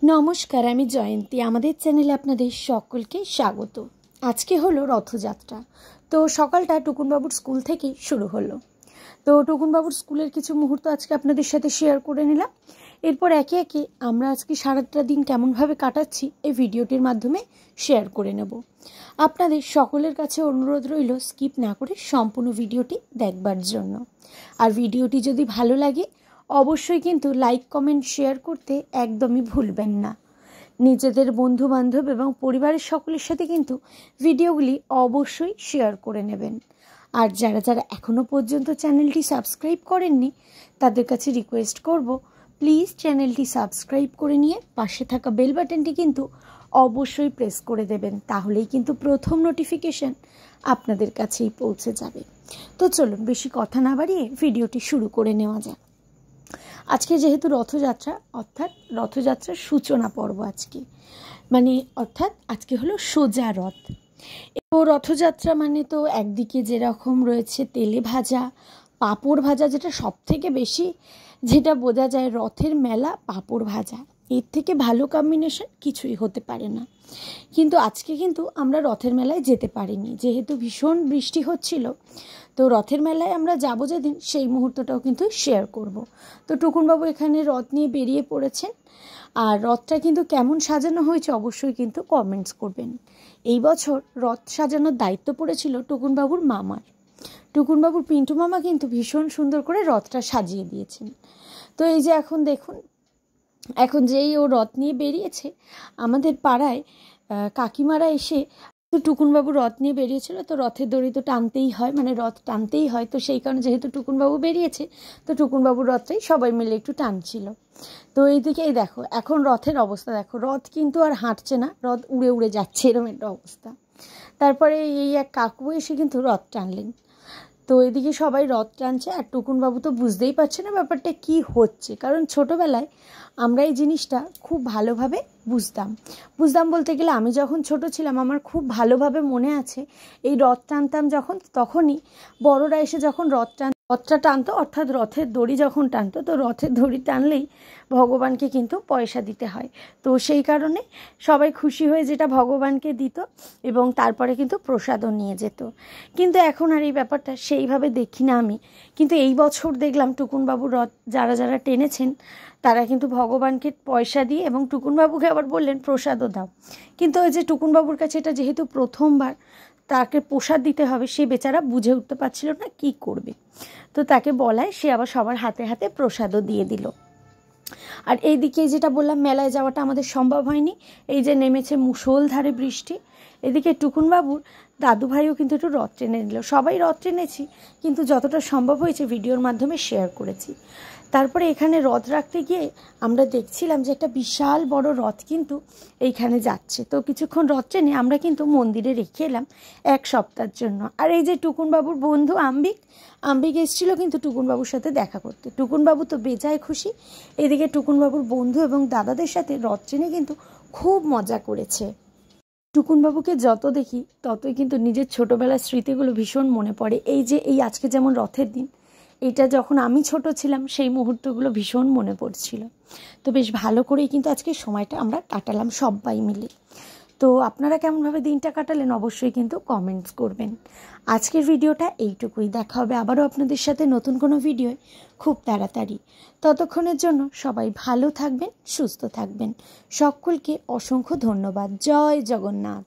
নমস্কার, আমি জয়ন্তী। আমাদের চ্যানেলে আপনাদের সকলকে স্বাগত। আজকে হলো রথযাত্রা। তো সকালটা টুকুনবাবুর স্কুল থেকেই শুরু হলো। তো টুকুনবাবুর স্কুলের কিছু মুহূর্ত আজকে আপনাদের সাথে শেয়ার করে নিলাম। এরপর একে একে আমরা আজকে সারাটা দিন কেমনভাবে কাটাচ্ছি এই ভিডিওটির মাধ্যমে শেয়ার করে নেব। আপনাদের সকলের কাছে অনুরোধ রইল স্কিপ না করে সম্পূর্ণ ভিডিওটি দেখবার জন্য। আর ভিডিওটি যদি ভালো লাগে অবশ্যই কিন্তু লাইক, কমেন্ট, শেয়ার করতে একদমই ভুলবেন না। নিজেদের বন্ধু বান্ধব এবং পরিবারের সকলের সাথে কিন্তু ভিডিওগুলি অবশ্যই শেয়ার করে নেবেন। আর যারা যারা এখনও পর্যন্ত চ্যানেলটি সাবস্ক্রাইব করেননি তাদের কাছে রিকোয়েস্ট করব, প্লিজ চ্যানেলটি সাবস্ক্রাইব করে নিয়ে পাশে থাকা বেল বাটনটি কিন্তু অবশ্যই প্রেস করে দেবেন। তাহলেই কিন্তু প্রথম নোটিফিকেশন আপনাদের কাছেই পৌঁছে যাবে। তো চলুন বেশি কথা না বাড়িয়ে ভিডিওটি শুরু করে নেওয়া যাক। আজকে যেহেতু রথযাত্রা, অর্থাৎ রথযাত্রার সূচনা পর্ব আজকে, অর্থাৎ আজকে হলো সোজা রথ। তো রথযাত্রা মানে তো একদিকে যেরকম রয়েছে তেলে ভাজা, পাঁপড় ভাজা, যেটা সব থেকে বেশি যেটা বোঝা যায়, রথের মেলা, পাঁপড় ভাজা, এর থেকে ভালো কম্বিনেশন কিছুই হতে পারে না। কিন্তু আজকে কিন্তু আমরা রথের মেলায় যেতে পারিনি, যেহেতু ভীষণ বৃষ্টি হচ্ছিল। তো রথের মেলায় আমরা যাবো যেদিন, সেই মুহূর্তটাও কিন্তু শেয়ার করব। তো টুকুনবাবু এখানে রথ নিয়ে বেরিয়ে পড়েছেন। আর রথটা কিন্তু কেমন সাজানো হয়েছে অবশ্যই কিন্তু কমেন্টস করবেন। এই বছর রথ সাজানোর দায়িত্ব পড়েছিল টুকুনবাবুর মামার। টুকুনবাবুর পিন্টু মামা কিন্তু ভীষণ সুন্দর করে রথটা সাজিয়ে দিয়েছেন। তো এই যে এখন দেখুন, এখন যেই ও রথ নিয়ে বেরিয়েছে, আমাদের পাড়ায় কাকিমারা এসে, তো টুকুনবাবু রথ নিয়ে বেরিয়েছিল, তো রথের দড়ি তো টানতেই হয়, রথ টানতেই হয়। তো সেই কারণে যেহেতু টুকুনবাবু বেরিয়েছে, তো টুকুনবাবুর রথটাই সবাই মিলে একটু টানছিল। তো এইদিকে এই দেখো, এখন রথের অবস্থা দেখো, রথ কিন্তু আর হাঁটছে না, রথ উড়ে উড়ে যাচ্ছে, এরকম একটা অবস্থা। তারপরে এই এক কাকু এসে কিন্তু রথ টানলেন। তো এদিকে সবাই রথ টানছে, আর টুকুনবাবু তো বুঝতেই পারছে না ব্যাপারটা কি হচ্ছে, কারণ ছোটোবেলায় আমরা এই জিনিসটা খুব ভালোভাবে বুঝতাম বলতে গেলে, আমি যখন ছোট ছিলাম আমার খুব ভালোভাবে মনে আছে, এই রথ টানতাম যখন, তখনই বড়রা এসে যখন রথটা টানতো, অর্থাৎ রথের দড়ি যখন টানতো, তো রথের দড়ি টানলেই ভগবানকে কিন্তু পয়সা দিতে হয়। তো সেই কারণে সবাই খুশি হয়ে যেটা ভগবানকে দিত, এবং তারপরে কিন্তু প্রসাদও নিয়ে যেত। কিন্তু এখন আর এই ব্যাপারটা সেইভাবে দেখি না আমি। কিন্তু এই বছর দেখলাম টুকুনবাবুর রথ যারা যারা টেনেছেন তারা কিন্তু ভগবানকে পয়সা দিয়ে, এবং টুকুনবাবুকে আবার বললেন প্রসাদও দাও। কিন্তু ওই যে টুকুনবাবুর কাছে এটা যেহেতু প্রথমবার, তাকে প্রসাদ দিতে হবে, সে বেচারা বুঝে উঠতে পারছিল না কি করবে। তো তাকে বলায় সে আবার সবার হাতে হাতে প্রসাদও দিয়ে দিল। আর এইদিকে যেটা বললাম, মেলায় যাওয়াটা আমাদের সম্ভব হয়নি, এই যে নেমেছে মুষলধারে বৃষ্টি। এদিকে টুকুনবাবুর দাদু ভাইও কিন্তু একটু রথ টেনে নিল। সবাই রথ টেনেছি, কিন্তু যতটা সম্ভব হয়েছে ভিডিওর মাধ্যমে শেয়ার করেছি। তারপরে এখানে রথ রাখতে গিয়ে আমরা দেখছিলাম যে একটা বিশাল বড় রথ কিন্তু এইখানে যাচ্ছে। তো কিছুক্ষণ রথ টেনে আমরা কিন্তু মন্দিরে রেখে এলাম এক সপ্তাহের জন্য। আর এই যে টুকুনবাবুর বন্ধু আম্বিক এসেছিলো কিন্তু টুকুনবাবুর সাথে দেখা করতে। টুকুনবাবু তো বেজায় খুশি। এদিকে টুকুনবাবুর বন্ধু এবং দাদাদের সাথে রথ টেনে কিন্তু খুব মজা করেছে। টুকুনবাবুকে যত দেখি ততই কিন্তু নিজের ছোটোবেলার স্মৃতিগুলো ভীষণ মনে পড়ে। এই আজকে যেমন রথের দিন, এটা যখন আমি ছোট ছিলাম সেই মুহূর্তগুলো ভীষণ মনে পড়ছিল। তো বেশ ভালো করেই কিন্তু আজকে সময়টা আমরা কাটালাম সবাই মিলে। তো আপনারা কেমনভাবে দিনটা কাটালেন অবশ্যই কিন্তু কমেন্টস করবেন। আজকের ভিডিওটা এইটুকুই। দেখা হবে আবারও আপনাদের সাথে নতুন কোনো ভিডিওয় খুব তাড়াতাড়ি। ততক্ষণের জন্য সবাই ভালো থাকবেন, সুস্থ থাকবেন। সকলকে অসংখ্য ধন্যবাদ। জয় জগন্নাথ।